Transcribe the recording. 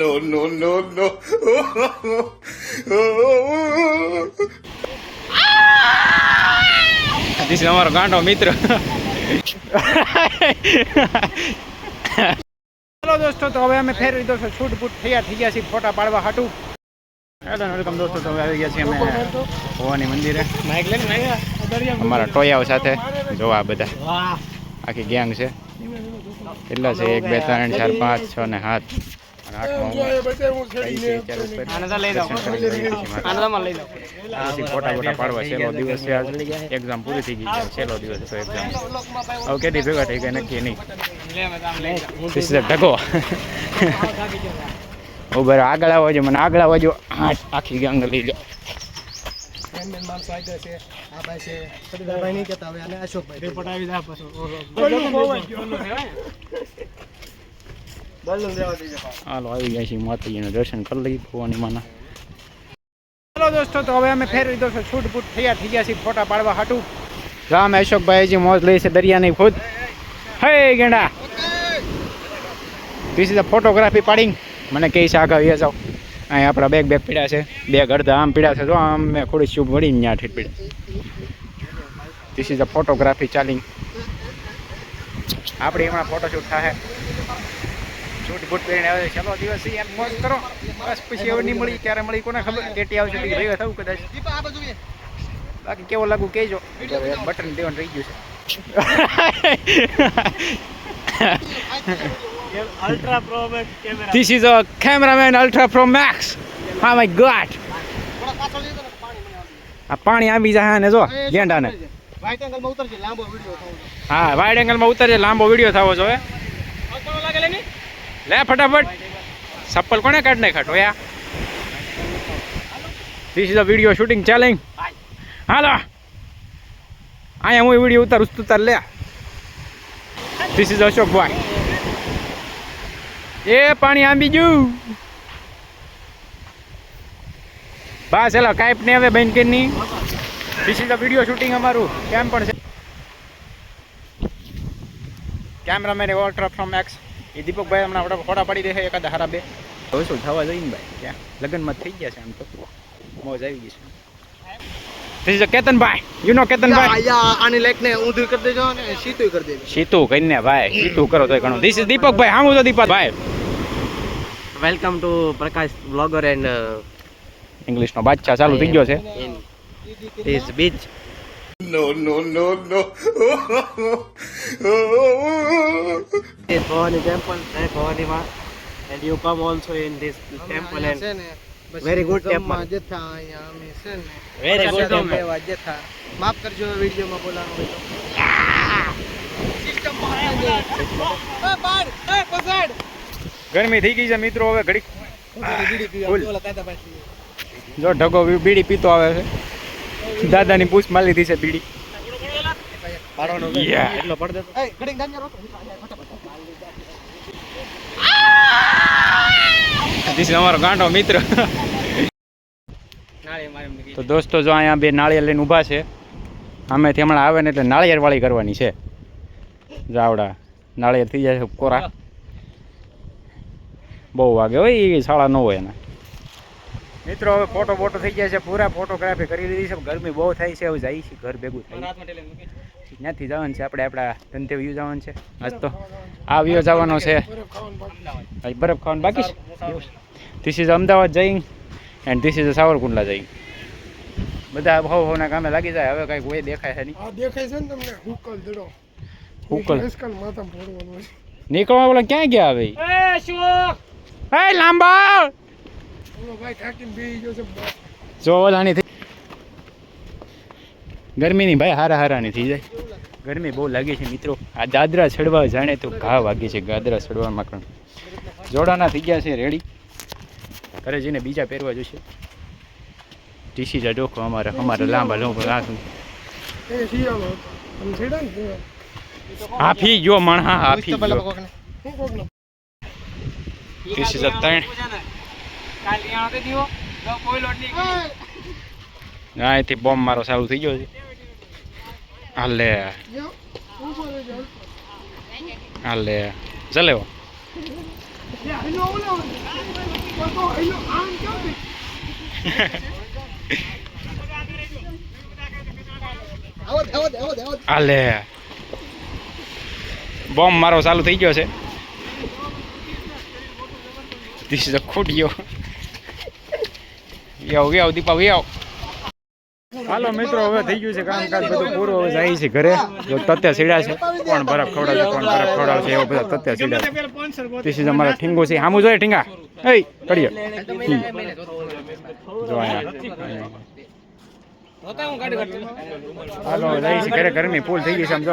No, no, no, no. This is અમારો ગાંડો મિત્ર. હેલો દોસ્તો, તો હવે અમે ફેરવી દોસ્તો છૂટ બૂટ તૈયાર થઈ ગયા છીએ ફોટા પાડવા હાટું. હેલો વેલકમ દોસ્તો, તો હવે આવી ગયા છીએ અમે ભવાની મંદિરે અમારા ટોયાઓ સાથે. જોવા બધા આખી ગેંગ છે. કેટલા છે? 1 2 3 4 5 6 ને 7 અને 8 ફોટા ફોટા પાડવા. છેલ્લો દિવસ છે આજ. એક્ઝામ પૂરી થઈ ગઈ છે. છેલ્લો દિવસ હતો એક્ઝામ. હવે કેટલી ભેગા થઈ ગયા નક્કી નહીં. ઢગો ઉભર આગળ આવજો, મને આગળ આવજો. આખી ગેંગ લઈ લો. હાલો આવી ગયા છીએ માતાજીના દર્શન કરી લઈએ ભવાની માના. હેલો દોસ્તો, તો હવે અમે ફેરવી દોસ્તો છૂટ બૂટ તૈયાર થઈ ગયા છીએ ફોટા પાડવા હાટું. રામ અશોકભાઈજી મોજ લઈ છે દરિયાની ખુદ. હે ગેંડા, ધીસ ઇઝ અ ફોટોગ્રાફી પાડિંગ. મને કહે છે આગળ વ્યા જાઓ. અહીં આપણા બેગ પીડા છે. બેગ અડધા આમ પીડા છે. જો આમ મેં થોડી શુભ વળીને ત્યાં ઠીક પીડા. This is a photography challenge. આપણે હમણાં ફોટોશૂટ થાય. શૂટ બૂટ પહેરીને આવે. ચાલો દિવસ એમ મોજ કરો. બસ પછી હવે નહીં મળી. ક્યારે મળી કોને ખબર. કેટી આવશે ભેગા થવું કદાચ. બાકી કેવો લાગુ કહેજો. બટન દેવાનું રહી ગયું છે. Ultra Pro Max camera. This is a cameraman Ultra Pro Max. Oh my god. આ પાણી આવી જાય ને જો ગેંડાને. વાઇડ એંગલ માં ઉતરજે, લાંબો વિડિયો થવો. હા, વાઇડ એંગલ માં ઉતરજે, લાંબો વિડિયો થવો જોઈએ. કેવો લાગે લેની? લે ફટાફટ. ચપ્પલ કોને કાઢ નાખ્યા ટોયા? This is a video shooting challenge. હાલો. આયા હું વિડિયો ઉતાર લે. This is Ashok boy. એ પાણી આંબી ગયું. બસ હેલો કાઈપ ને હવે બેન કે ની. This is the video shooting અમારું. કેમ પણ છે કેમેરામેન ઓલ્ટ્રા ફ્રોમ એક્સ. એ દીપકભાઈ હમણાં આપણે ફોટા પાડી દે છે એકાદા હારા બે. હવે શું થવા જોઈએ ને ભાઈ? ક્યાં લગ્નમાં થઈ ગયા છે આમ તો. મોજ આવી ગઈ છે. This is Ketanbhai. You know Ketanbhai. આની લાઈક ને ઊંધી કરી દેજો ને સીતું કરી દેજો. સીતું કરીને ભાઈ સીતું કરો તો ઘણું. This is Deepakbhai. હામું તો Deepakbhai. Welcome to Prakash blogger and English નો બાદશાહ ચાલુ થઈ ગયો છે. This beach. No, no, no, no. This Bhavani temple, Bhavani Ma, and you come also in this temple and very good temple. Very good temple. માફ કરજો વિડિયોમાં બોલાવવાનું હોય તો. ગરમી થઈ ગઈ છે મિત્રો. હવે ઘડીક જો ઢગો બીડી પીતો આવે છે. દાદાની પૂછ માલી દીધી છે બીડી. એટલો પડ દેતો. ધીસ અમારો ગાંડો મિત્ર. તો દોસ્તો જો અહીંયા બે નાળિયેર લઈને ઊભા છે. આમેથી હમણાં આવે ને એટલે નાળિયેર વાળી કરવાની છે. જાવડા નાળિયેર થઈ જાય છે કોરા. બહુ વાગે હોય એ 9:30 હોય એના. મિત્રો હવે ફોટો થઈ ગયા છે. પૂરા ફોટોગ્રાફી કરી લીધી છે. ગરમી બહુ થાય છે. હવે જાય છે ઘર ભેગું થાય. ત્યાંથી જવાનું છે આપણે આપણા ધંધે વ્યૂ જવાનું છે. આજ તો આ વ્યૂ જવાનો છે. બરફ ખાવાનું બાકી છે. ધીસ ઇઝ અમદાવાદ જઈંગ એન્ડ ધીસ ઇઝ સાવરકુંડલા જઈંગ. બધા ભાવના કામે લાગી જાય. હવે કઈ કોઈ દેખાય છે નહીં. દેખાય છે ને તમને હુકલ દડો. હુકલ માથામાં ફોડવાનું છે. નીકળવા બોલા ક્યાં ગયા હવે? એ લાંબા ભાઈ થાકીને બેહી ગયો છે. જો ઓલાની થઈ ગરમીની ભાઈ હારાની થઈ જાય. ગરમી બહુ લાગે છે મિત્રો. આ દાદરા ચડવા જાણે તો ઘા વાગે છે. દાદરા ચડવામાં પણ જોડાના થઈ ગયા છે રેડી. ઘરે જઈને બીજા પહેરવા જોશે. ટીસી જા ડોકો અમારે લાંબા રાખું. એ શિયાળો અને છેડા ને હાફી જો માણહા હાફી જો. ટીસી જા ત્રણ અહીંથી બોમ્બ મારો ચાલુ થઈ ગયો છે. હાલે ચલેવો. તો એનો આમ ક્યાંથી હાલે બોમ્બ મારો ચાલુ થઈ ગયો છે. ધીસ ઇઝ અ ખોડિયો. વ્યાવ દીપા વ્યાવ. હાલો મિત્રો, હવે થઈ ગયું છે કામકાજ બધું પૂરું. હવે જાય છે ઘરે. જો તત્યા સીડા છે, કોણ બરફ ખવડાવશે કોણ બરફ ખવડાવશે એવા બધા તત્યા સીડા છે. ધીસ ઇઝ અમારા ઠીંગો છે. સામું જોઈએ ઠીંગા. એ કરીએ જો અહીંયા. હાલો જાય છે ઘરે. ગરમી ફૂલ થઈ ગઈ છે આમ જો.